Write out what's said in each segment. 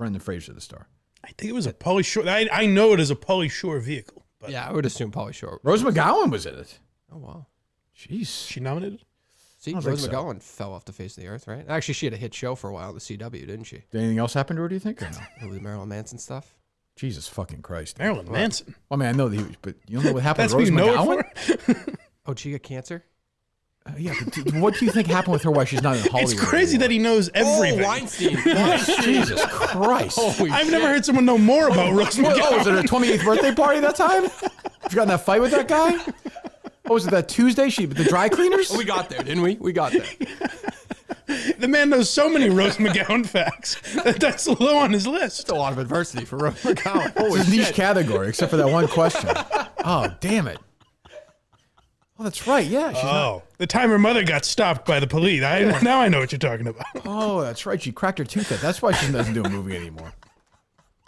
Brendan Fraser, the star. I think it was a Pauly Shore. I know it is a Pauly Shore vehicle. But Yeah, I would assume Pauly Shore. Rose McGowan was in it. Oh, wow. Jeez. she nominated? See, Rose McGowan fell off the face of the earth, right? Actually, she had a hit show for a while on the CW, didn't she? Did anything else happen to her, do you think? Or no? With the Marilyn Manson stuff? Jesus fucking Christ. Marilyn Manson. Well, I mean, I know that he was, but you don't know what happened That's to what Rose you know McGowan? it for? Oh, she got cancer? Yeah, but what do you think happened with her while she's not in Hollywood? It's crazy anymore? that he knows everything. Oh, Weinstein. Jesus Christ. I've never heard someone know more about Rose McGowan. Oh, was it her 28th birthday party that time? You got in that fight with that guy? Oh, was it that Tuesday? The dry cleaners? We got there, didn't we? We got there. The man knows so many Rose McGowan facts. That's low on his list. It's a lot of adversity for Rose McGowan. It's a niche category, except for that one question. Oh, damn it. Oh, that's right. Yeah. She's not... The time her mother got stopped by the police. Now I know what you're talking about. Oh, that's right. She cracked her tooth out. That's why she doesn't do a movie anymore.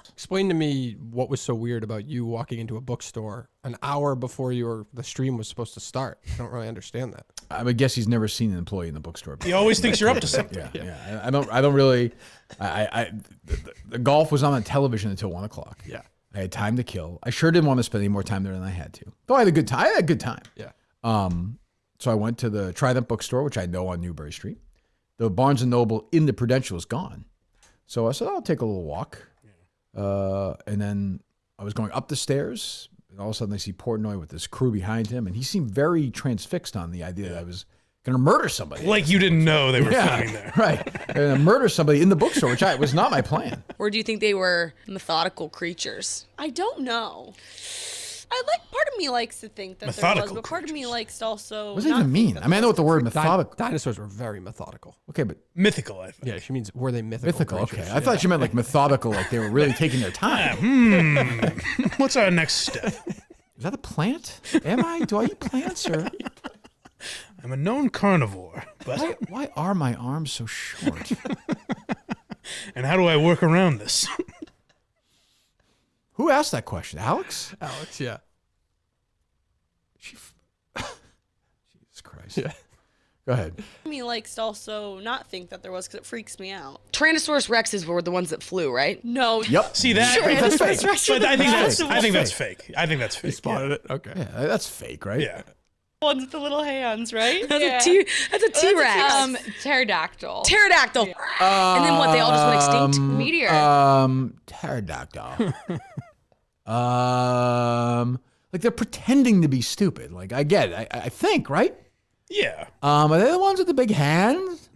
Explain to me what was so weird about you walking into a bookstore an hour before the stream was supposed to start. I don't really understand that. I would guess he's never seen an employee in the bookstore before. He always thinks you're up to something. Yeah. I don't really. The golf was on television until 1 o'clock. Yeah. I had time to kill. I sure didn't want to spend any more time there than I had to. Though I had a good time. I had a good time. Yeah. So I went to the Trident bookstore, which I know on Newbury Street. The Barnes & Noble in the Prudential is gone. So I said, I'll take a little walk. And then I was going up the stairs, and all of a sudden I see Portnoy with this crew behind him, and he seemed very transfixed on the idea that I was going to murder somebody. Like you didn't know they were filming there. Right. And murder somebody in the bookstore, which was not my plan. Or do you think they were methodical creatures? I don't know. Part of me likes to think that there was, but part of me likes to also. What does that even mean? I mean, I know what the word methodical. Dinosaurs were very methodical. Okay, but mythical, I think. Yeah, she means were they mythical? Mythical. creatures? Okay, I thought you meant like methodical, like they were really taking their time. What's our next step? Is that a plant? Am I? Do I eat plants or? I'm a known carnivore, but why are my arms so short? And how do I work around this? Who asked that question? Alex? Alex, yeah. Jesus Christ. Yeah. Go ahead. Me likes to also not think that there was because it freaks me out. Tyrannosaurus rexes were the ones that flew, right? No. Yep. See that? Sure, that's fake. But I think that's fake. I think that's fake. You spotted it? Okay. Yeah, that's fake, right? Yeah. Ones with the little hands, right? Yeah. That's a T-Rex. Pterodactyl. Pterodactyl. And then what? They all just went extinct. Meteor. Pterodactyl. Like they're pretending to be stupid. Like I get it. I think, right? Yeah. Are they the ones with the big hands?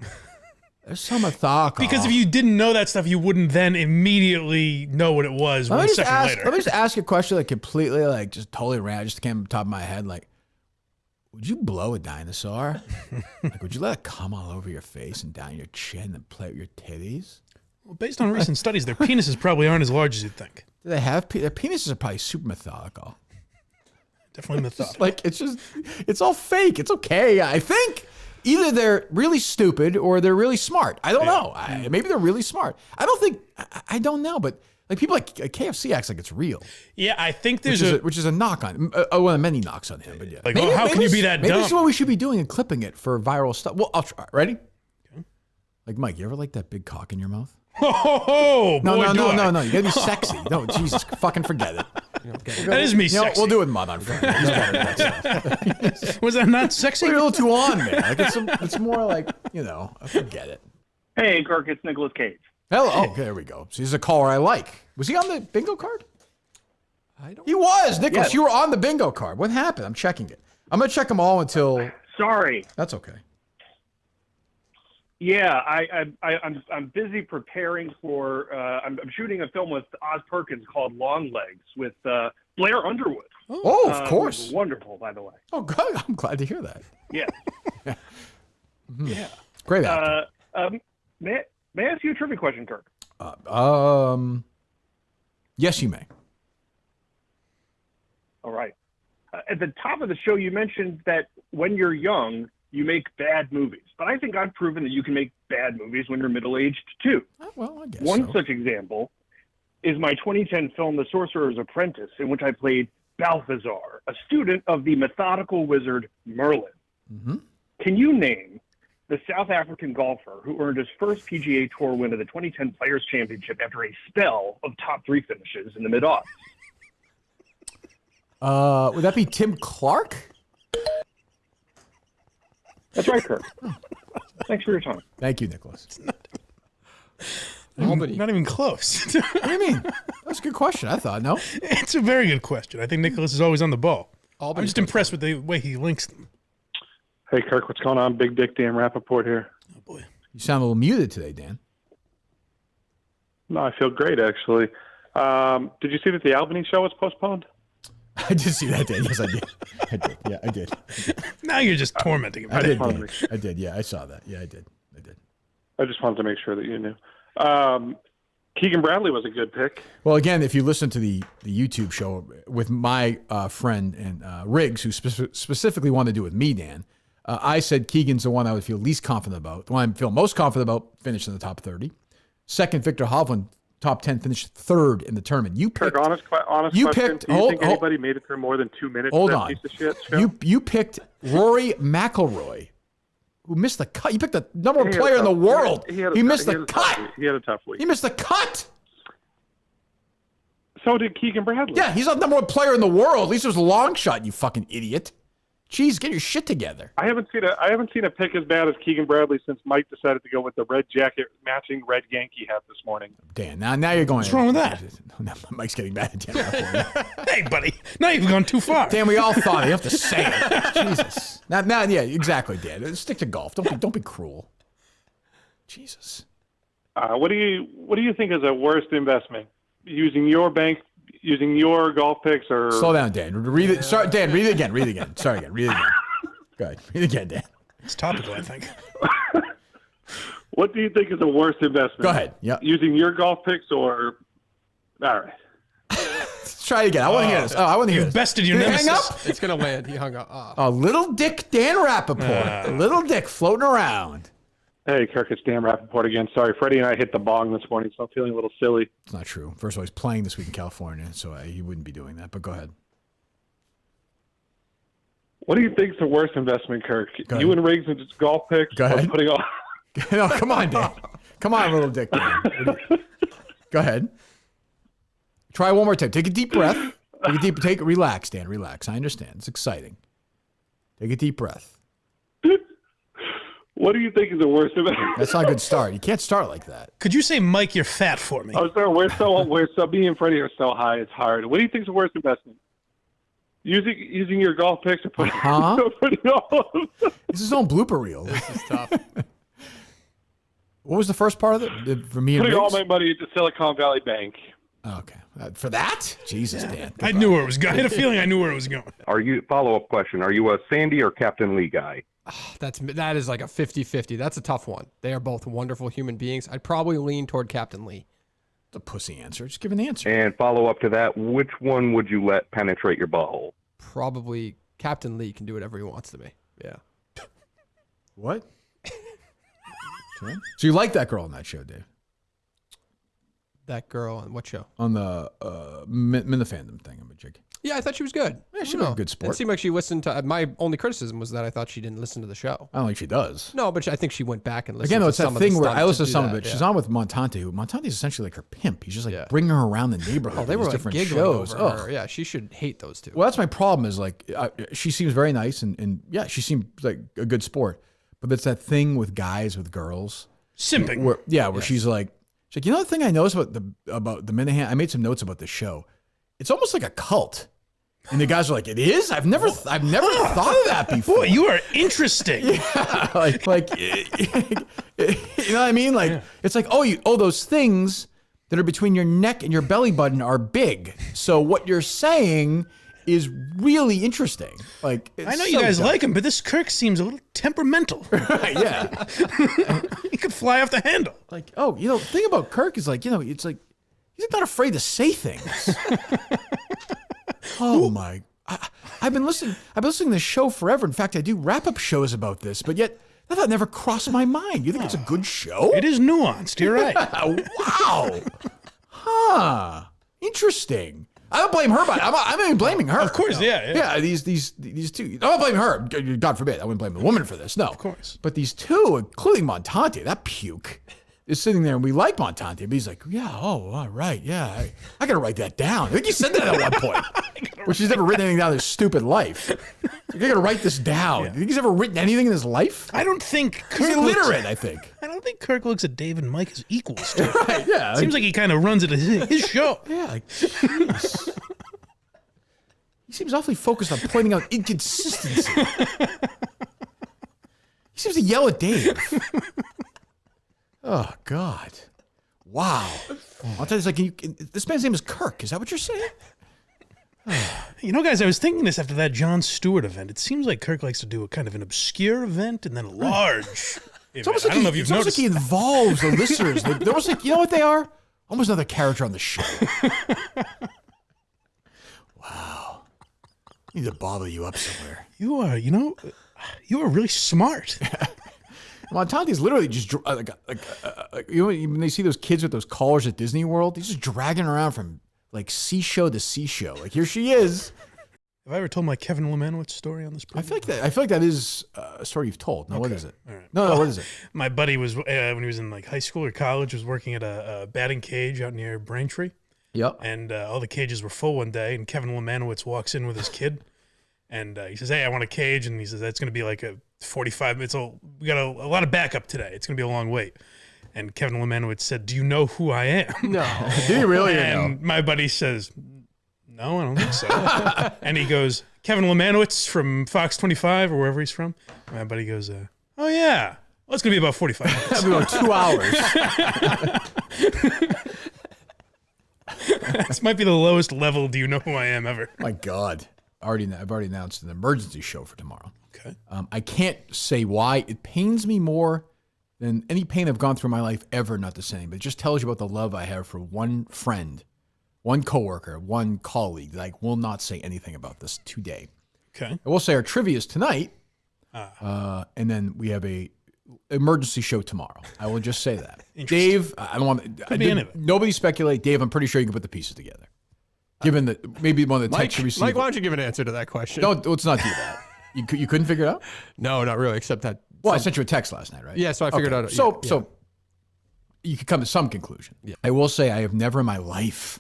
They're so methodical. Because if you didn't know that stuff, you wouldn't then immediately know what it was let one me second later. Let me just ask you a question that completely, like, just totally random. Just came up top of my head. Like, would you blow a dinosaur? Like, would you let it come all over your face and down your chin and play with your titties? Well, based on recent studies, their penises probably aren't as large as you'd think. Do they have their penises are probably super methodical. Definitely methodical. Like it's all fake. It's okay. I think either they're really stupid or they're really smart. I don't know. Maybe they're really smart. I don't think. I don't know. But like people like KFC acts like it's real. Yeah, I think there's which is a knock on. One of many knocks on him. But yeah. Like, how can you be that maybe dumb? this is what we should be doing and clipping it for viral stuff. Well, I'll try. Ready? Okay. Like Mike, you ever like that big cock in your mouth? Oh, no. boy, You gotta be sexy. No, Jesus, fucking forget it. That is me sexy. We'll do it with Mud on Friday. He's better at that stuff. Was that not sexy? You're a little too on there. Like it's more like, forget it. Hey, Kirk, it's Nicolas Cage. Hello. Oh, okay, there we go. So he's a caller I like. Was he on the bingo card? He was, Nicholas. Yes. You were on the bingo card. What happened? I'm checking it. I'm gonna check them all until. Sorry. That's okay. Yeah, I'm busy preparing for. I'm shooting a film with Oz Perkins called Long Legs with Blair Underwood. Oh, of course. Wonderful, by the way. Oh, good. I'm glad to hear that. Yeah. Yeah. Great actor. May I ask you a trivia question, Kirk? Yes, you may. All right. At the top of the show, you mentioned that when you're young, you make bad movies. But I think I've proven that you can make bad movies when you're middle-aged, too. Well, I guess One such example is my 2010 film, The Sorcerer's Apprentice, in which I played Balthazar, a student of the methodical wizard Merlin. Mm-hmm. Can you name the South African golfer who earned his first PGA Tour win of the 2010 Players Championship after a spell of top 3 finishes in the mid-aughts? Would that be Tim Clark? That's right, Kirk. Thanks for your time. Thank you, Nicholas. Albany. Not even close. What do you mean? That's a good question. I thought, no? It's a very good question. I think Nicholas is always on the ball. I'm Albany's just impressed with the way he links them. Hey, Kirk, what's going on? Big Dick Dan Rappaport here. Oh, boy. You sound a little muted today, Dan. No, I feel great, actually. Did you see that the Albany show was postponed? I did see that, Dan. Yes, I did. I did. Yeah, I did. Now you're just tormenting him. I did, wanted Dan. to make I did. Yeah, I saw that. Yeah, I did. I just wanted to make sure that you knew. Keegan Bradley was a good pick. Well, again, if you listen to the YouTube show with my friend and Riggs, who specifically wanted to do it with me, Dan, I said Keegan's the one I would feel least confident about. The one I feel most confident about, finished in the top 30. Second, Victor Hovland, top 10, finished third in the tournament. You picked. Kirk, honest you question. picked. Do you think anybody made it through more than 2 minutes Hold of that on. piece of shit show? You picked Rory McIlroy, who missed the cut. You picked the number one He had a player in the tough- world. he missed had the a tough cut. week. He had a tough week. He missed the cut. So did Keegan Bradley. Yeah, he's not the number one player in the world. At least it was a long shot, you fucking idiot. Jeez, get your shit together. I haven't seen a pick as bad as Keegan Bradley since Mike decided to go with the red jacket matching red Yankee hat this morning. Dan, now you're going. What's wrong with that? No, Mike's getting mad at Dan. Hey, buddy. Now you've gone too far. Dan, we all thought it. You have to say it. Jesus. Now, yeah, exactly, Dan. Stick to golf. Don't be cruel. Jesus. What do you think is a worst investment? Using your bank, using your golf picks, or Slow down, Dan. Read it. Sorry, Dan. Read it again. Read it again. Sorry again. Read it again. Go ahead. Read it again, Dan. It's topical, I think. what do you think is the worst investment? Go ahead. Yep. Using your golf picks, or all right. Let's try it again. I want to hear this. I want to hear this. Bested your Did he nemesis. hang up? It's going to land. He hung up. Oh, little Dick Dan Rappaport. Little Dick floating around. Hey, Kirk, it's Dan Rappaport again. Sorry, Freddie and I hit the bong this morning, so I'm feeling a little silly. It's not true. First of all, he's playing this week in California, so he wouldn't be doing that. But go ahead. What do you think is the worst investment, Kirk? Go ahead. You and Riggs and just golf picks? Go ahead. Or putting on. No, come on, Dan. Come on, little Dick Dan. Go ahead. Try one more time. Take a deep breath. Relax, Dan. Relax. I understand. It's exciting. Take a deep breath. What do you think is the worst investment? That's not a good start. You can't start like that. Could you say, Mike, you're fat for me? Oh, sir, we're so me and Freddie are so high, it's hard. What do you think is the worst investment? Using your golf picks or putting on. This is his own blooper reel. This is tough. What was the first part of it? For me and Putting all Riggs? my money into Silicon Valley Bank. Okay. For that? Jesus, Dan. I knew where it was going. I had a feeling I knew where it was going. Follow-up question. Are you a Sandy or Captain Lee guy? That is like a 50-50. That's a tough one. They are both wonderful human beings. I'd probably lean toward Captain Lee. It's a pussy answer. Just give an answer. And follow-up to that, which one would you let penetrate your butthole? Probably Captain Lee can do whatever he wants to me. Yeah. What? Okay. So you like that girl on that show, Dave? That girl on what show? On the Minifandom thing, I'm a jig. Yeah, I thought she was good. Yeah, she was a good sport. It seemed like she listened to. My only criticism was that I thought she didn't listen to the show. I don't think she does. No, but I think she went back and listened. Again, though, to it's some that of the thing where stuff I listen to do some of that, it. yeah. She's on with Montante, who Montante's essentially like her pimp. He's just like bringing her around the neighborhood. Oh, they to were these like different giggling shows. over her. Ugh. Yeah, she should hate those two. Well, that's my problem. Is like she seems very nice and yeah, she seems like a good sport. But it's that thing with guys with girls. Simping. Where she's like, you know the thing I noticed about the Minihane. I made some notes about the show. It's almost like a cult. And the guys are like, it is? I've never thought of that before. Boy, you are interesting. Yeah, like you know what I mean? Like it's like, those things that are between your neck and your belly button are big. So what you're saying is really interesting. Like I know you guys dumb. like him, but this Kirk seems a little temperamental. Right, yeah. He could fly off the handle. Like, the thing about Kirk is like, it's like he's not afraid to say things. Oh my! I've been listening to this show forever. In fact, I do wrap-up shows about this, but yet that thought never crossed my mind. You think it's a good show? It is nuanced. You're right. Wow! Huh? Interesting. I don't blame her, but I'm not even blaming her. Of course, yeah. Yeah, these two. I'm not blaming her. God forbid. I wouldn't blame the woman for this. No. Of course. But these two, including Montante, that puke, is sitting there, and we like Montante, but he's like, yeah, all right, yeah. I got to write that down. I think he said that at one point. Which he's never written anything down in his stupid life. I got to write this down. You think he's ever written anything in his life? I don't think He's illiterate, I think. I don't think Kirk looks at Dave and Mike as equals. To Right, yeah. Seems like he kind of runs it as his show. Yeah, like, jeez. He seems awfully focused on pointing out inconsistency. He seems to yell at Dave. Oh, God. Wow. I'll tell you, it's like, this man's name is Kirk. Is that what you're saying? You know, guys, I was thinking this after that Jon Stewart event. It seems like Kirk likes to do a kind of an obscure event and then a large event. It's almost like I don't know if you've it's almost noticed. like he involves the listeners. They're almost like, you know what they are? Almost another character on the show. Wow. I need to bottle you up somewhere. You are really smart. Montante's literally just you know when they see those kids with those collars at Disney World, he's just dragging around from like seashore to seashore. Like here she is. Have I ever told my Kevin Lamanowitz story on this program? I feel like that is a story you've told. No, what is it? All right. No, what is it? My buddy was when he was in like high school or college, was working at a batting cage out near Braintree. Yep. And all the cages were full one day, and Kevin Lamanowitz walks in with his kid, and he says, "Hey, I want a cage," and he says, "That's going to be like a 45 minutes. We got a lot of backup today. It's going to be a long wait." And Kevin Lamanowitz said, "Do you know who I am?" No. Do you really? And my buddy says, "No, I don't think so." And he goes, "Kevin Lamanowitz from Fox 25 or wherever he's from." And my buddy goes, "Oh yeah, well, it's going to be about 45 minutes." That'll be about 2 hours. This might be the lowest level "Do you know who I am" ever. My God. I've already announced an emergency show for tomorrow. Okay. I can't say why. It pains me more than any pain I've gone through in my life ever not to say. But it just tells you about the love I have for one friend, one coworker, one colleague that I will not say anything about this today. Okay. I will say our trivia is tonight, and then we have a emergency show tomorrow. I will just say that. Dave, I don't want nobody speculate. Dave, I'm pretty sure you can put the pieces together. Given that maybe one of the texts you received. Mike, why don't you give an answer to that question? No, let's not do that. You couldn't figure it out? No, not really, except that. Well, I sent you a text last night, right? Yeah, so I figured out. So you could come to some conclusion. Yeah. I will say I have never in my life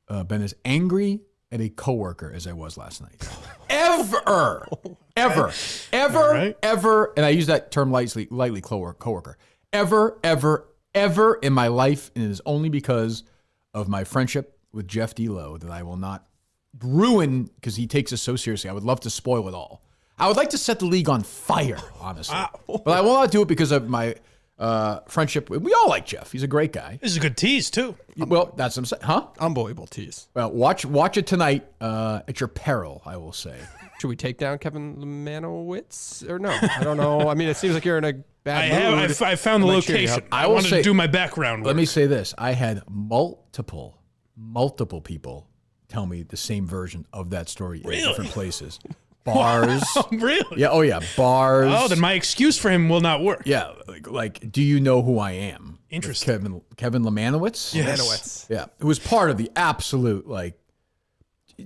been as angry at a coworker as I was last night. Ever. Right. And I use that term lightly, coworker. Ever in my life, and it is only because of my friendship with Jeff D-Lo that I will not ruin because he takes us so seriously. I would love to spoil it all. I would like to set the league on fire, honestly. But I will not do it because of my friendship. We all like Jeff. He's a great guy. This is a good tease, too. Well, that's what I'm saying. Huh? Unbelievable tease. Well, watch it tonight at your peril, I will say. Should we take down Kevin Lamanowitz or no? I don't know. I mean, it seems like you're in a bad mood. I found the location. I wanted to do my background work. Let me say this. I had multiple people tell me the same version of that story in different places. Bars. Really? Yeah. Oh, yeah. Bars. Oh, then my excuse for him will not work. Yeah. Like do you know who I am? Interesting. Kevin Lamanowitz? Yes. Lamanowitz. Yeah. Who was part of the absolute, like,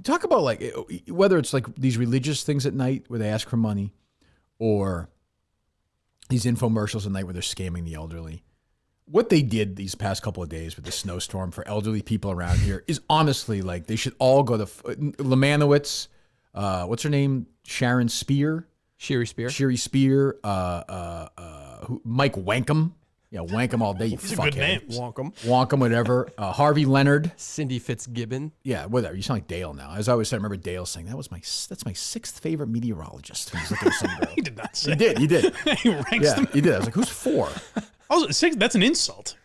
talk about, like, whether it's like these religious things at night where they ask for money or these infomercials at night where they're scamming the elderly. What they did these past couple of days with the snowstorm for elderly people around here is honestly like they should all go to Lamanowitz. What's her name? Sharon Spear. Sherry Spear. Mike Wankum. Yeah, Wankum all day, you These are good fuckhead. names. Wankum, whatever. Harvey Leonard. Cindy Fitzgibbon. Yeah, whatever. You sound like Dale now. As I always said, I remember Dale saying, that's my sixth favorite meteorologist. When he's looking at some girl. He did not say. You did. He ranks them. He did. I was like, who's four? Also, that's an insult.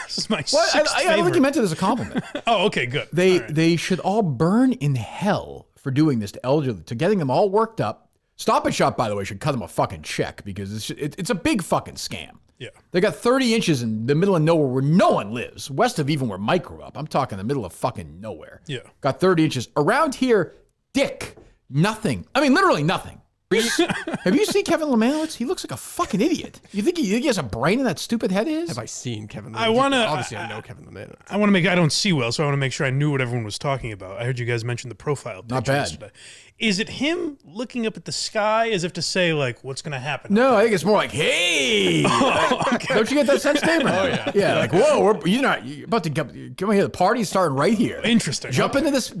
This is my sixth I don't think you meant it as a compliment. Oh, okay, good. They should all burn in hell for doing this to elderly, to getting them all worked up. Stop and Shop, by the way, should cut them a fucking check because it's a big fucking scam. Yeah. They got 30 inches in the middle of nowhere where no one lives, west of even where Mike grew up. I'm talking the middle of fucking nowhere. Yeah. Got 30 inches. Around here, dick, nothing. I mean, literally nothing. Have you seen Kevin Lamanowitz? He looks like a fucking idiot. You think he has a brain in that stupid head of his? Have I seen Kevin? Obviously, I know Kevin Lamanowitz. I don't see well, so I want to make sure I knew what everyone was talking about. I heard you guys mention the profile picture Not bad. yesterday. Is it him looking up at the sky as if to say, like, what's going to happen? No, I think it's more like, hey. Don't you get that sense, David? Oh, yeah. Yeah, like, whoa, you're about to come here. The party's starting right here. Interesting. Jump into this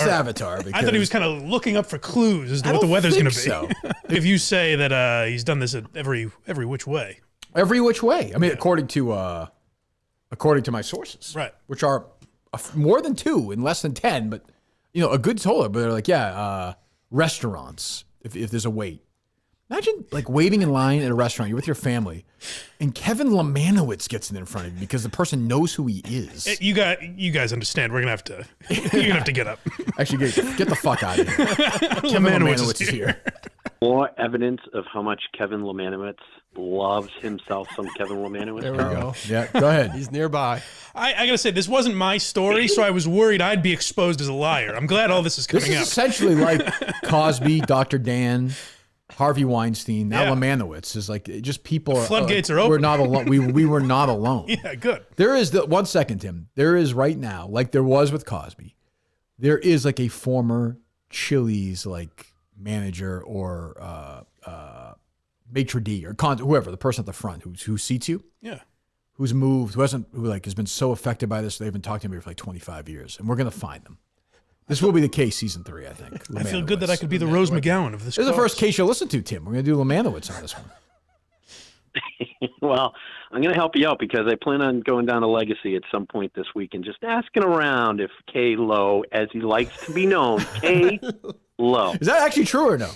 avatar. I thought he was kind of looking up for clues as to what the weather's going to be. So. If you say that he's done this at every which way. Every which way. I mean, according to my sources. Right. Which are more than 2 and less than 10, but, a good total. But they're like, restaurants, if there's a wait. Imagine like waiting in line at a restaurant, you're with your family, and Kevin Lamanowitz gets in front of you because the person knows who he is. You guys understand. You're gonna have to get up. Actually, get the fuck out of here. Kevin Lamanowitz is here. More evidence of how much Kevin Lamanowitz loves himself some Kevin Lamanowitz. There we go. Yeah, go ahead. He's nearby. I gotta say, this wasn't my story, so I was worried I'd be exposed as a liar. I'm glad all this is coming This is out. essentially like Cosby, Dr. Dan, Harvey Weinstein, now Lamanowitz is like just people. Floodgates are open. We're not alone. We were not alone. Yeah, good. There is 1 second, Tim. There is right now, like there was with Cosby, there is like a former Chili's like manager or maitre d' or whoever, the person at the front who seats you. Yeah. Who's moved, who has been so affected by this, they haven't talked to me for like 25 years, and we're gonna find them. This will be the case season 3, I think. I feel good that I could be the Rose McGowan of this. This is the first case you'll listen to, Tim. We're gonna do Lamanowitz on this one. Well, I'm going to help you out because I plan on going down to Legacy at some point this week and just asking around if K-Lo, as he likes to be known, K-Lo. Is that actually true or no?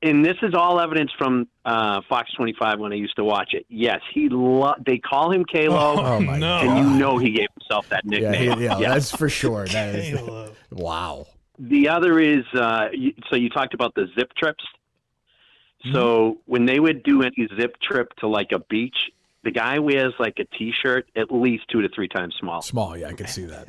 And this is all evidence from Fox 25 when I used to watch it. Yes, they call him K-Lo, Oh my God. and he gave himself that nickname. Yeah, that's for sure. That is, K-Lo. wow. The other is, so you talked about the zip trips. So when they would do any zip trip to like a beach, the guy wears like a T-shirt at least 2 to 3 times small. Small, yeah, I can see that.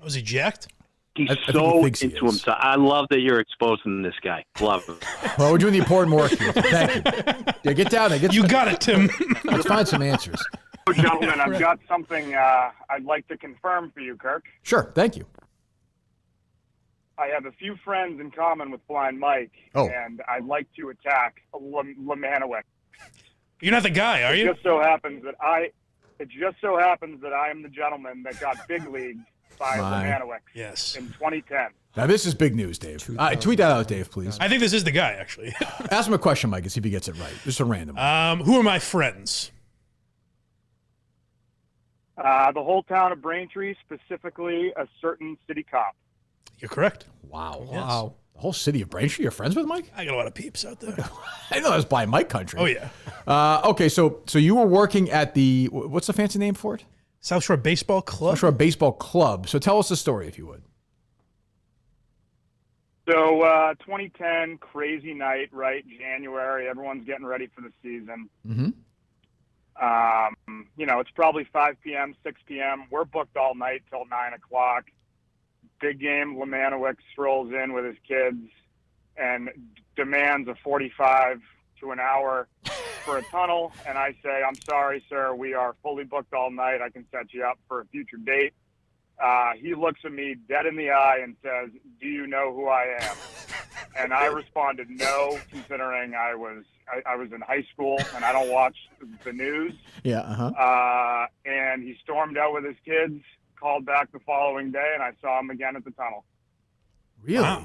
Was he jacked? He's I think he so thinks he into is. himself. I love that you're exposing this guy. Love him. Well, we're doing the important work here. Thank you. Yeah, get down there. You got it, Tim. Let's find some answers. Oh, gentlemen, I've got something I'd like to confirm for you, Kirk. Sure, thank you. I have a few friends in common with Blind Mike, and I'd like to attack Lamanowitz. You're not the guy, are you? It just so happens that I am the gentleman that got big leagued by Lamanowitz Yes. in 2010. Now, this is big news, Dave. Tweet that out, Dave, please. I think this is the guy, actually. Ask him a question, Mike, and see if he gets it right. Just a random one. Who are my friends? The whole town of Braintree, specifically a certain city cop. You're correct. Wow. Wow. The whole city of Braintree, you're friends with Mike? I got a lot of peeps out there. I know that's by Mike country. Oh, yeah. Okay, so you were working at the, what's the fancy name for it? South Shore Baseball Club? South Shore Baseball Club. So tell us the story, if you would. So 2010, crazy night, right? January, everyone's getting ready for the season. Mm-hmm. It's probably 5 p.m., 6 p.m. We're booked all night till 9 o'clock. Big game, Lamanowitz strolls in with his kids and demands a 45 to an hour for a tunnel. And I say, I'm sorry, sir, we are fully booked all night. I can set you up for a future date. He looks at me dead in the eye and says, do you know who I am? And I responded, no, considering I was in high school and I don't watch the news. Yeah, uh-huh. And he stormed out with his kids, called back the following day, and I saw him again at the tunnel. Really? Wow.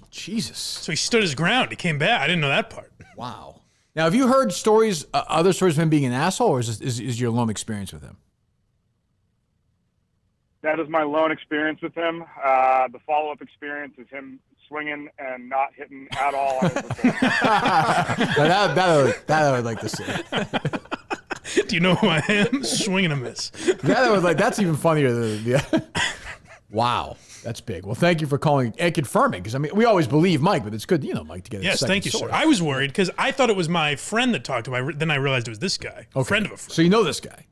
Jesus. So he stood his ground. He came back. I didn't know that part. Wow. Now, have you heard stories, other stories of him being an asshole, or is your lone experience with him? That is my lone experience with him. The follow-up experience is him swinging and not hitting at all on his return. that I would like to see. Do you know who I am? Swing and a miss. That's even funnier than Wow, that's big. Well, thank you for calling and confirming, because I mean, we always believe Mike, but it's good, Mike, to get a Yes, second thank you, source. sir. I was worried because I thought it was my friend that talked to him. Then I realized it was this guy, Okay. friend of a friend. So you know this guy?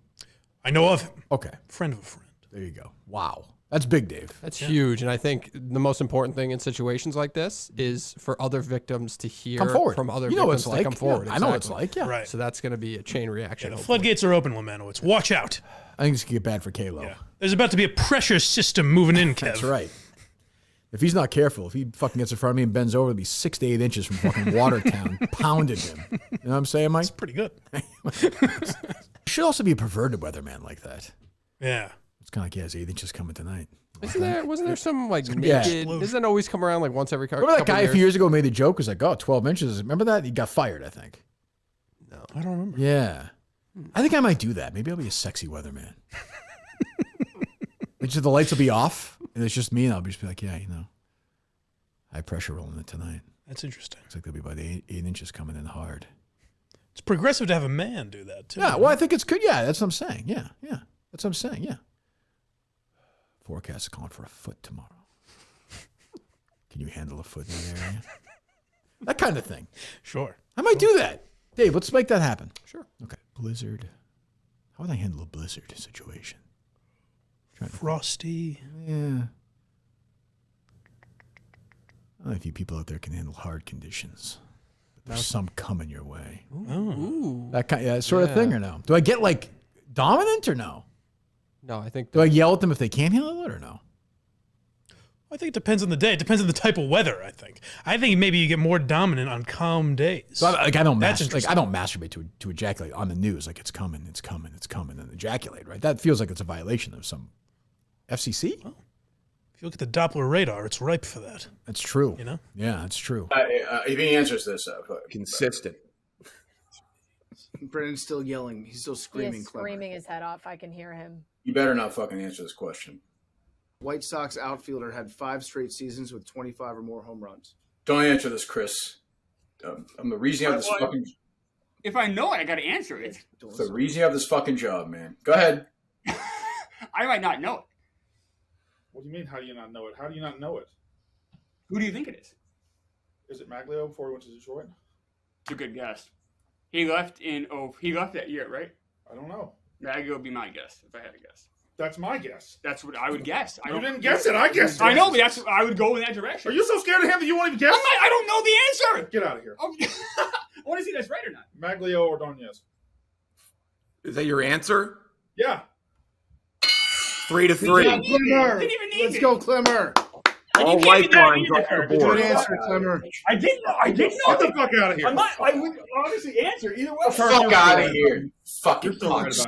I know of him. Okay, Friend of a friend. there you go. Wow. That's big, Dave. That's huge. And I think the most important thing in situations like this is for other victims to hear from other victims to come forward. Yeah, I know what it's like. Yeah. Right. So that's going to be a chain reaction. The floodgates are open, Lamanowitz. Watch out. I think it's going to get bad for Kalo. Yeah. There's about to be a pressure system moving in, Kev. That's right. If he's not careful, if he fucking gets in front of me and bends over, it'll be 6 to 8 inches from fucking Watertown, pounded him. You know what I'm saying, Mike? That's pretty good. Should also be a perverted weatherman like that. Yeah. It's kind of like, yeah, 8 inches coming tonight. Wasn't there some like naked? Doesn't it always come around like once every couple Remember that guy years? a few years ago made the joke? Was like, oh, 12 inches. Remember that? He got fired, I think. No. I don't remember. Yeah. I think I might do that. Maybe I'll be a sexy weatherman. The lights will be off, and it's just me, and I'll just be like, yeah, you know, high pressure rolling it tonight. That's interesting. Looks like there'll be about 8 inches coming in hard. It's progressive to have a man do that, too. Yeah, well, I think it's good. Yeah, that's what I'm saying. Yeah. That's what I'm saying, yeah. Forecast is calling for a foot tomorrow. Can you handle a foot in that area? That kind of thing. Sure. I might do that. Dave, let's make that happen. Sure. Okay. Blizzard. How would I handle a blizzard situation? Frosty. Yeah. I don't know if you people out there can handle hard conditions. But there's some coming your way. Ooh. That sort of thing or no? Do I get like dominant or no? No, I think. Do I yell at them if they can't handle it or no? I think it depends on the day. It depends on the type of weather, I think. I think maybe you get more dominant on calm days. So I don't masturbate to ejaculate on the news like it's coming, and ejaculate, right? That feels like it's a violation of some FCC. Well, if you look at the Doppler radar, it's ripe for that. That's true. You know? Yeah, that's true. If he answers this, consistent. Brennan's still yelling. He's still screaming. He's screaming his head off. I can hear him. You better not fucking answer this question. White Sox outfielder had 5 straight seasons with 25 or more home runs. Don't answer this, Chris. I'm the reason you have this fucking. If I know it, I got to answer it. It's the reason you have this fucking job, man. Go ahead. I might not know it. What do you mean? How do you not know it? How do you not know it? Who do you think it is? Is it Maglio before he went to Detroit? It's a good guess. He left that year, right? I don't know. Maglio would be my guess if I had to guess. That's my guess. That's what I would guess. You didn't guess it. I guessed it. I know, but I would go in that direction. Are you so scared of him that you won't even guess? I don't know the answer. Get out of here. I want to see if that's right or not. Maglio or Ordonez? Is that your answer? Yeah. 3-3. Let's go, Clemmer. All lifelines off the board. Good answer, Clemmer. I didn't know. Get the fuck out of here. I would obviously answer either way. Fuck out of here. Fucking punks.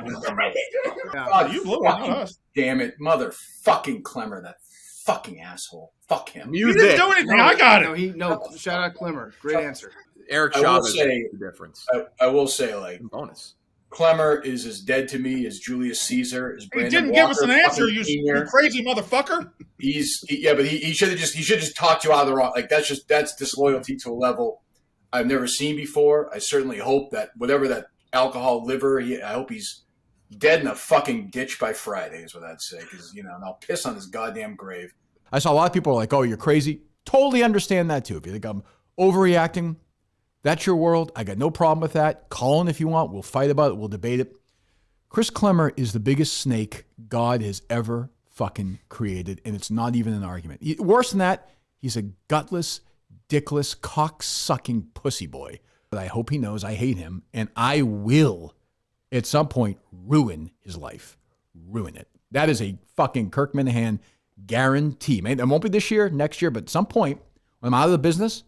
God, you blew it, not us. Damn it. Motherfucking Clemmer, that fucking asshole. Fuck him. You didn't do anything. I got it. No, shout out Clemmer. Great answer. Eric Chavez is the difference. I will say, like, bonus. Clemmer is as dead to me as Julius Caesar. As Brandon he didn't Walker, give us an answer, you crazy motherfucker. But he should have just talked you out of the wrong. Like that's disloyalty to a level I've never seen before. I certainly hope that whatever that alcohol liver, I hope he's dead in a fucking ditch by Friday. Is what I'd say, because and I'll piss on his goddamn grave. I saw a lot of people like, "Oh, you're crazy." Totally understand that too. If you think I'm overreacting. That's your world. I got no problem with that. Call in if you want. We'll fight about it. We'll debate it. Chris Clemmer is the biggest snake God has ever fucking created, and it's not even an argument. Worse than that, he's a gutless, dickless, cock-sucking pussy boy. But I hope he knows I hate him, and I will, at some point, ruin his life. Ruin it. That is a fucking Kirk Minihane guarantee. Man, it won't be this year, next year, but at some point, when I'm out of the business,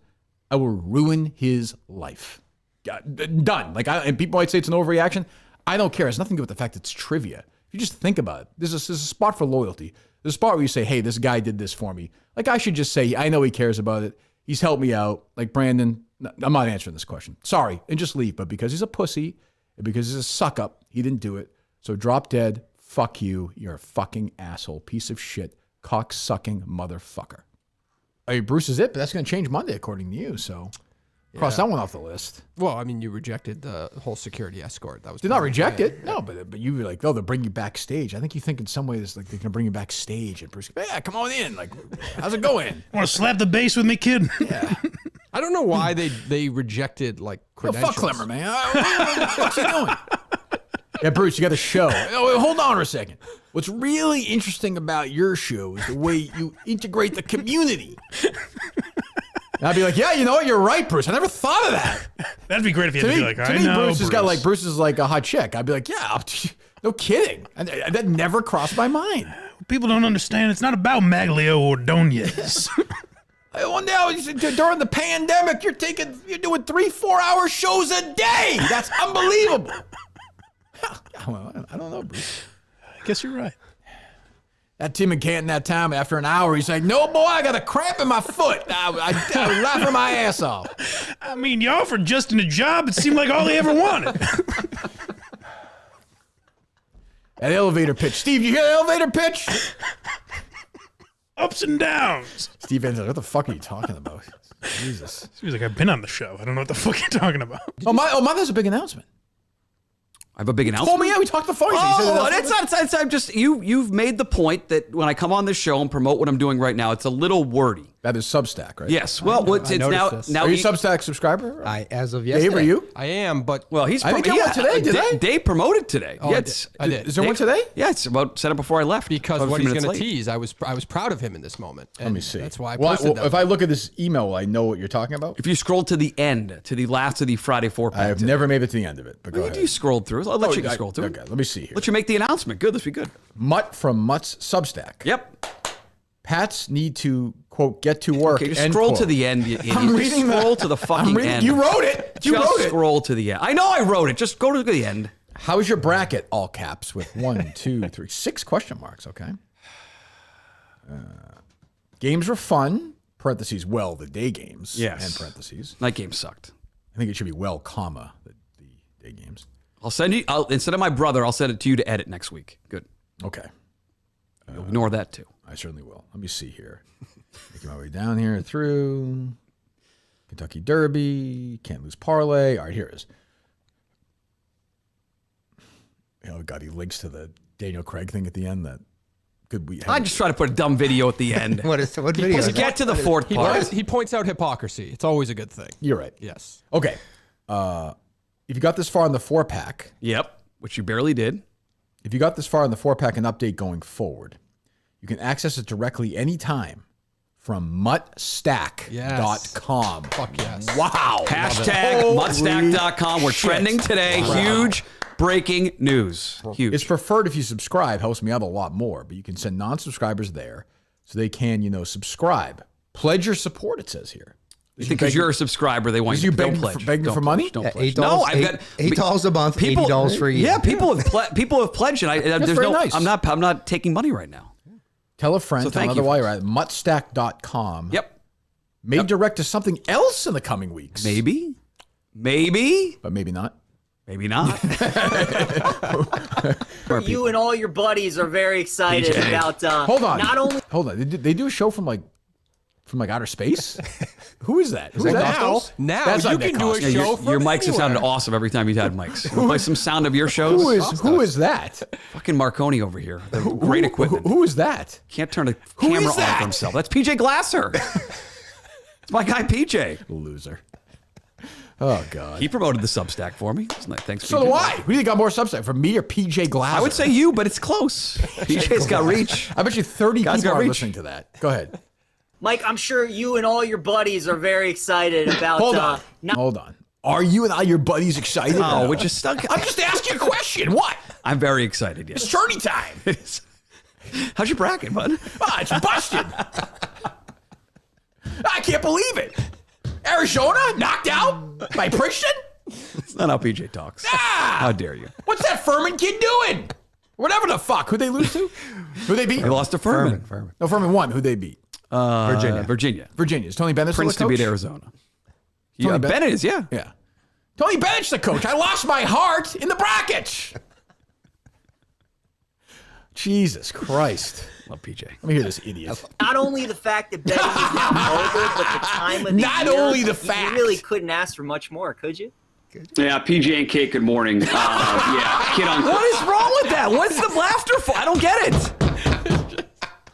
I will ruin his life. Done. And people might say it's an overreaction. I don't care. It's nothing to do with the fact it's trivia. If you just think about it, there's a spot for loyalty. There's a spot where you say, hey, this guy did this for me. Like, I should just say, I know he cares about it. He's helped me out. Like, Brandon, I'm not answering this question. Sorry. And just leave. But because he's a pussy and because he's a suck-up, he didn't do it. So drop dead. Fuck you. You're a fucking asshole. Piece of shit. Cock-sucking motherfucker. I mean, Bruce is it, but that's going to change Monday, according to you. So, cross that one off the list. Well, I mean, you rejected the whole security escort. That was did not reject it. No, but you were like, oh, they'll bring you backstage. I think you think in some ways like they're going to bring you backstage, and Bruce, yeah, come on in. Like, how's it going? Want to slap the bass with me, kid? Yeah. I don't know why they rejected like credentials. Fuck Clemmer, man. What's he doing? Yeah, Bruce, you got a show. Oh, hold on for a second. What's really interesting about your show is the way you integrate the community. And I'd be like, yeah, you know what? You're right, Bruce. I never thought of that. That'd be great if you had to be like, to me, Bruce has got like, Bruce is like a hot chick. I'd be like, yeah, no kidding. That never crossed my mind. People don't understand. It's not about Maglio Ordonez. Well, now during the pandemic, you're doing 3-4 hour shows a day. That's unbelievable. Well, I don't know, Bruce. I guess you're right. That Tim and Canton that time, after an hour, he's like, no, boy, I got a cramp in my foot. I was laughing my ass off. I mean, you offered Justin a job. It seemed like all he ever wanted. That elevator pitch. Steve, you hear the elevator pitch? Ups and downs. Steve Ann's like, what the fuck are you talking about? Jesus. He was like, I've been on the show. I don't know what the fuck you're talking about. Mine has a big announcement. I have a big announcement. Oh, yeah, we talked to Farsi. It's not. I'm just you've made the point that when I come on this show and promote what I'm doing right now, it's a little wordy. That is Substack, right? Yes. Well, it's now. Are you a Substack subscriber? As of yesterday. Dave, are you? I am, but he's. I didn't get one today. Did I? Dave promoted today. Oh, yeah, I did. Is there one today? Yeah, it's about set up before I left. Because what he's going to tease, I was proud of him in this moment. Let me see. That's why I posted that. If I look at this email, I know what you're talking about. If you scroll to the end, to the last of the Friday 4-pack. I have never made it to the end of it. But go ahead. You scrolled through. I'll let you scroll through. Okay, let me see here. Let you make the announcement. Good. Let's be good. Mutt from Mutt's Substack. Yep. Pats need to, quote, get to work. Okay, just scroll to the end. I'm reading Scroll to the fucking end. You wrote it. You wrote it. Scroll to the end. I know I wrote it. Just go to the end. How's your bracket? All caps with 1, 2, 3, 6 question marks. Okay. Games were fun. Parentheses. Well, the day games. Yes. And parentheses. Night game sucked. I think it should be well, comma the day games. I'll send you. Instead of my brother, I'll send it to you to edit next week. Good. Okay. You'll ignore that too. I certainly will. Let me see here. Making my way down here through Kentucky Derby. Can't lose parlay. All right, here it is. Oh God, he links to the Daniel Craig thing at the end. That could we? I just try to put a dumb video at the end. What video? Let's get to the fourth part. He points out hypocrisy. It's always a good thing. You're right. Yes. Okay. If you got this far in the 4-pack. Yep. Which you barely did. If you got this far in the 4-pack and update going forward, you can access it directly anytime from muttstack.com. Fuck yes. Wow. Hashtag muttstack.com. We're trending today. Wow. Huge breaking news. Huge. It's preferred if you subscribe. Helps me out a lot more. But you can send non-subscribers there so they can, subscribe. Pledge your support, it says here. Because you're a subscriber, they want you to pledge. Begging for money? Don't pledge. $8, no, I've got $8 a month, $80 for a year. Yeah, people have pledged, and there's no. Nice. I'm not taking money right now. Tell a friend. Tell another while you're at muttstack.com. Yep. May direct to something else in the coming weeks. Maybe, but maybe not. Maybe not. You and all your buddies are very excited about. Hold on. They do a show from outer space. Who is that? Who's that? Now that's you can do a show from your mics have sounded awesome every time you've had mics. We'll play some sound of your shows. Who is that? Fucking Marconi over here. Great equipment. Who is that? Can't turn a camera on for himself. That's PJ Glasser. It's my guy PJ. Loser. Oh God. He promoted the Substack for me. Thanks. So do I. Who do you got more Substack, from me or PJ Glasser? I would say you, but it's close. PJ's got reach. I bet you 30 people are listening to that. Go ahead. Mike, I'm sure you and all your buddies are very excited about. Hold on. Are you and all your buddies excited? Oh, we're just stuck. I'm just asking a question. What? I'm very excited. Yes. It's tourney time. How's your bracket, bud? It's busted. I can't believe it. Arizona knocked out by Princeton? That's not how PJ talks. How dare you? What's that Furman kid doing? Whatever the fuck. Who'd they lose to? Who'd they beat? They lost to Furman. No, Furman won. Who'd they beat? Virginia. Is Tony Bennett still the coach? Princeton beat Arizona. Bennett is, yeah. Yeah. Tony Bennett's the coach. I lost my heart in the brackets. Jesus Christ. Love PJ. Let me hear this idiot. Not only the fact that betting is now mobile, but the time of the Not year, only the fact. You really couldn't ask for much more, could you? Yeah, PJ and Kate, good morning. Kid on. What is wrong with that? What's the laughter for? I don't get it.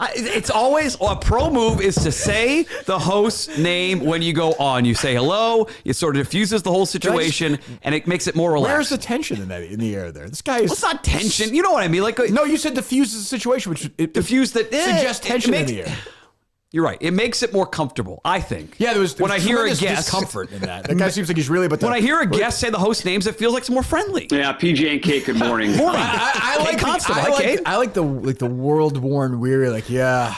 It's always a pro move is to say the host's name when you go on. You say hello. It sort of diffuses the whole situation, and it makes it more relaxed. Where's the tension in the air there? This guy is. Well, it's not tension. You know what I mean? Like no, you said diffuses the situation, which it diffuse that suggests tension in the air. You're right. It makes it more comfortable, I think. Yeah, there was when I hear a guest discomfort in that. That guy seems like he's really. But when I hear a guest say the host names, it feels like it's more friendly. Yeah, PJ and Kate. Good morning. Morning. I like Constable. I like the world worn weary. Like yeah,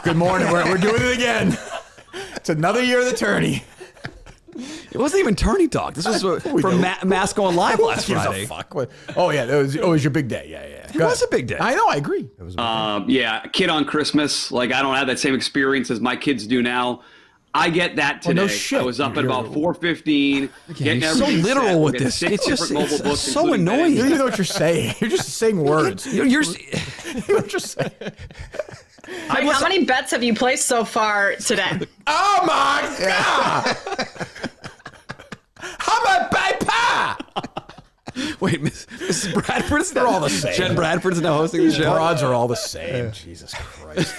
good morning. We're doing it again. It's another year of the tourney. It wasn't even tourney talk. This was from Mass going live last Friday. Oh yeah, it was your big day. Yeah. It was a big day. I know. I agree. It was. Yeah, kid on Christmas. Like I don't have that same experience as my kids do now. I get that today. Well, no shit. I was up at about 4:15. You're so literal with this. It's just so annoying. You don't even know what you're saying. You're just saying words. You're just saying. Mike, how many bets have you placed so far today? Oh my God! How about paper? Wait, Mrs. Bradford's They're all the same. Jen Bradford's now hosting These the show. broads are all the same. Jesus Christ.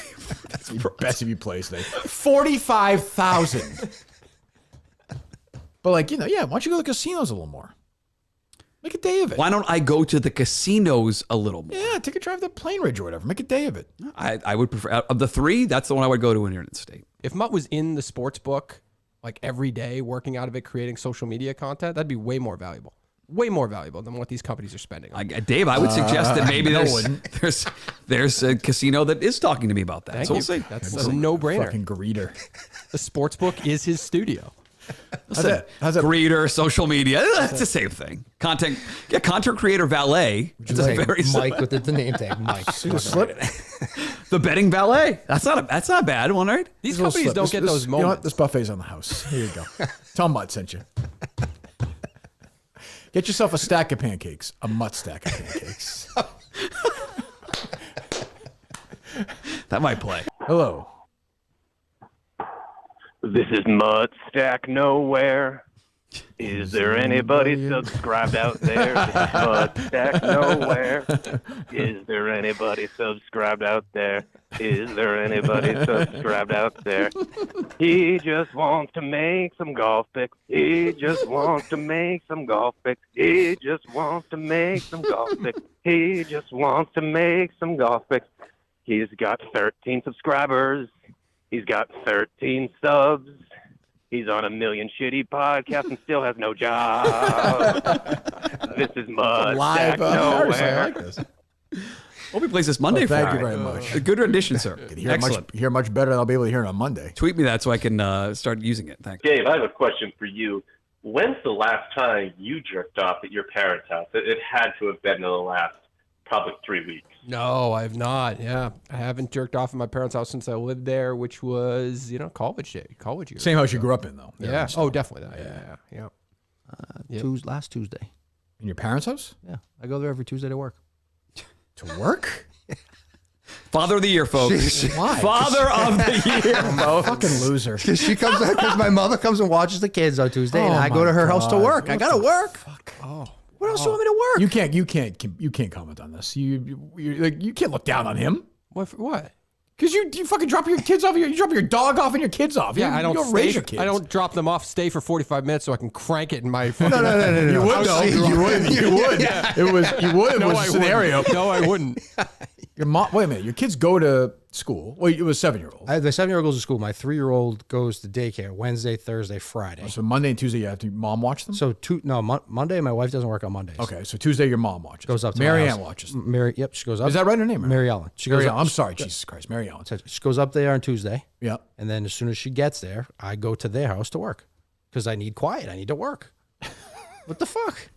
That's the best of you plays today. 45,000. But like, why don't you go to the casinos a little more? Make a day of it. Why don't I go to the casinos a little more? Yeah, take a drive to Plain Ridge or whatever. Make a day of it. I would prefer, of the three, that's the one I would go to in here in the state. If Mutt was in the sports book, like every day, working out of it, creating social media content, that'd be way more valuable. Way more valuable than what these companies are spending on. Dave, I would suggest that maybe there's a casino that is talking to me about that. Thank so you. we'll see. That's a no-brainer. Fucking greeter. The sports book is his studio. How's that? Greeter, social media. That's the same thing. Content creator valet. It's a very Mike with the name tag. Mike. The betting valet. That's not a bad one, right? These companies don't get those moments. You know what? This buffet's on the house. Here you go. Tell Mutt sent you. Get yourself a stack of pancakes. A Mutt stack of pancakes. That might play. Hello. This is Mutt Stack Nowhere. Is there anybody subscribed out there? This is Mutt Stack Nowhere. Is there anybody subscribed out there? Is there anybody subscribed out there? He just wants to make some golf picks. He just wants to make some golf picks. He just wants to make some golf picks. He just wants to make some golf picks. He's got 13 subscribers. He's got 13 subs. He's on a million shitty podcasts and still has no job. This is Mutt Stack Nowhere. I like this. Hope he plays this Monday. Thank you very much. A good rendition, sir. Excellent. Hear much better than I'll be able to hear it on Monday. Tweet me that so I can start using it. Thanks. Dave, I have a question for you. When's the last time you jerked off at your parents' house? It had to have been in the last probably 3 weeks. No, I have not. Yeah, I haven't jerked off at my parents' house since I lived there, which was college years. Same house you grew up in, though. Yeah. Oh, definitely. Yeah. Last Tuesday. In your parents' house? Yeah, I go there every Tuesday to work. To work? Father of the year, folks. Why? Father of the year, folks. Fucking loser. Because my mother comes and watches the kids on Tuesday, and I go to her house to work. I gotta work. Fuck. Oh. What else do you want me to work? You can't comment on this. You can't look down on him. What? Because you fucking drop your kids off. You drop your dog off and your kids off. Yeah, I don't raise your kids. I don't drop them off. Stay for 45 minutes so I can crank it in my. No. You would though. You would. Yeah. It was a scenario. No, I wouldn't. Your mom. Wait a minute. Your kids go to school. Well, it was 7-year-old. The 7-year-old goes to school. My 3-year-old goes to daycare Wednesday, Thursday, Friday. Oh, so Monday and Tuesday you have to mom watch them. So Monday my wife doesn't work on Mondays. Okay, so Tuesday your mom watches. Goes up to Mary my Ann house. watches. Yep, she goes up. Is that right? Her name? Mary Ellen. She Mary goes Ellen. up. I'm sorry, Jesus Christ, Mary Ellen. She goes up there on Tuesday. Yeah. And then as soon as she gets there, I go to their house to work because I need quiet. I need to work. What the fuck?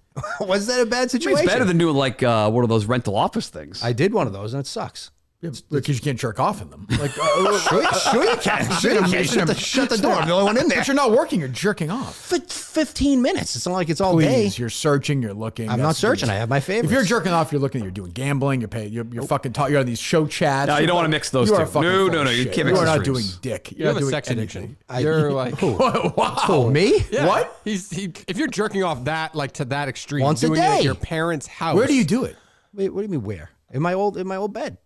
Was that a bad situation? It's better than doing like one of those rental office things. I did one of those and it sucks. Yeah, because you can't jerk off in them. Like, sure you can. Shut the door. I'm the only one in there. But you're not working. You're jerking off. 15 minutes. It's not like it's all Please, day. you're searching. You're looking. I'm not searching. I have my favorites. If you're jerking off, you're looking. You're doing gambling. You're paying. You're fucking. You're on these show chats. No, you don't want to mix those two. No. You can't mix. You're not doing dick. You have a sex addiction. You're like, wow. Me? Yeah. What? If you're jerking off that like to that extreme, once a doing day it at your parents' house. Where do you do it? Wait, what do you mean where? In my old bed.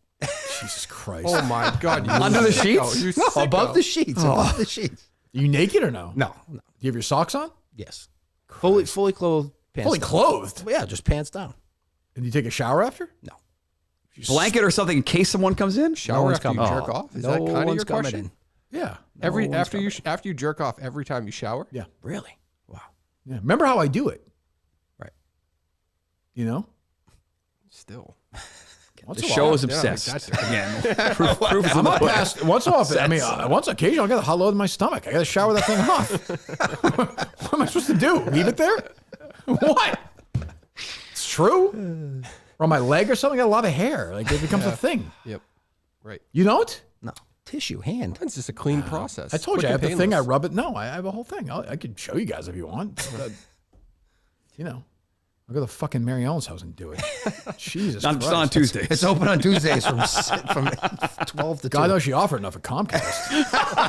Jesus Christ. Oh my God! Under the sheets? You No, sicko. above the sheets. Oh. Above the sheets. You naked or no? No. Do you have your socks on? Yes. Fully clothed. Pants Fully down. clothed? Yeah, just pants down. And you take a shower after? No. Blanket or something in case someone comes in? Shower one's after you coming. jerk off? Is No that kind of one's your coming question? in. Yeah. After you jerk off every time you shower? Yeah. Really? Wow. Yeah. Remember how I do it? Right. You know? Still. Once The in a show while. is obsessed. Again. Proof is in I'm the not pudding. past- Once off. I mean, once occasionally, I got a hot load in my stomach. I got to shower that thing off. What am I supposed to do? Leave it there? What? It's true. Or on my leg or something. I got a lot of hair. Like it becomes a thing. Yep. Right. You don't? No. Tissue, hand. It's just a clean process. I told Quick you I and have the thing. I painless. rub it. No, I have a whole thing. I could show you guys if you want. But, you know, I'll go to fucking Mary Ellen's house and do it. Jesus Not Christ. on Tuesdays. It's open on Tuesdays from 12 to 2. God knows she offered enough at Comcast.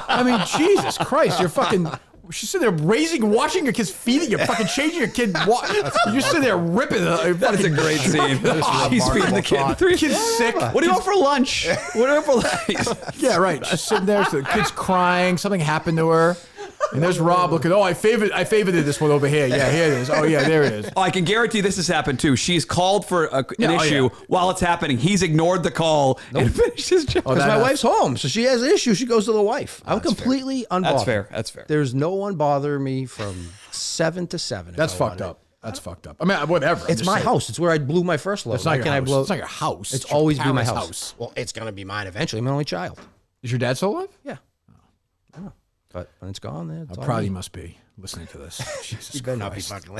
I mean, Jesus Christ, you're fucking. She's sitting there washing your kid's feet, and you're fucking changing your kid. You're sitting there ripping. That is a great scene. She's feeding the kid. Kid's sick. What do you want for lunch? What do you want for lunch? Yeah, right. She's sitting there. So the kid's crying. Something happened to her. And there's Rob looking. Oh, I favorited this one over here. Yeah, here it is. Oh, yeah, there it is. Oh, I can guarantee this has happened too. She's called for an issue while it's happening. He's ignored the call and finished his job. Because my wife's home, so she has an issue. She goes to the wife. I'm completely unbothered. That's fair. That's fair. There's no one bothering me from 7 to 7. That's fucked up. That's fucked up. I mean, whatever. It's my house. It's where I blew my first load. That's not your house. It's not your house. It's It's your always been my parents' house. Well, it's going to be mine eventually. I'm an only child. Is your dad still alive? Yeah. But when it's gone, then it's How all proud me. he must be listening to this. Jesus You better not be Christ. fucking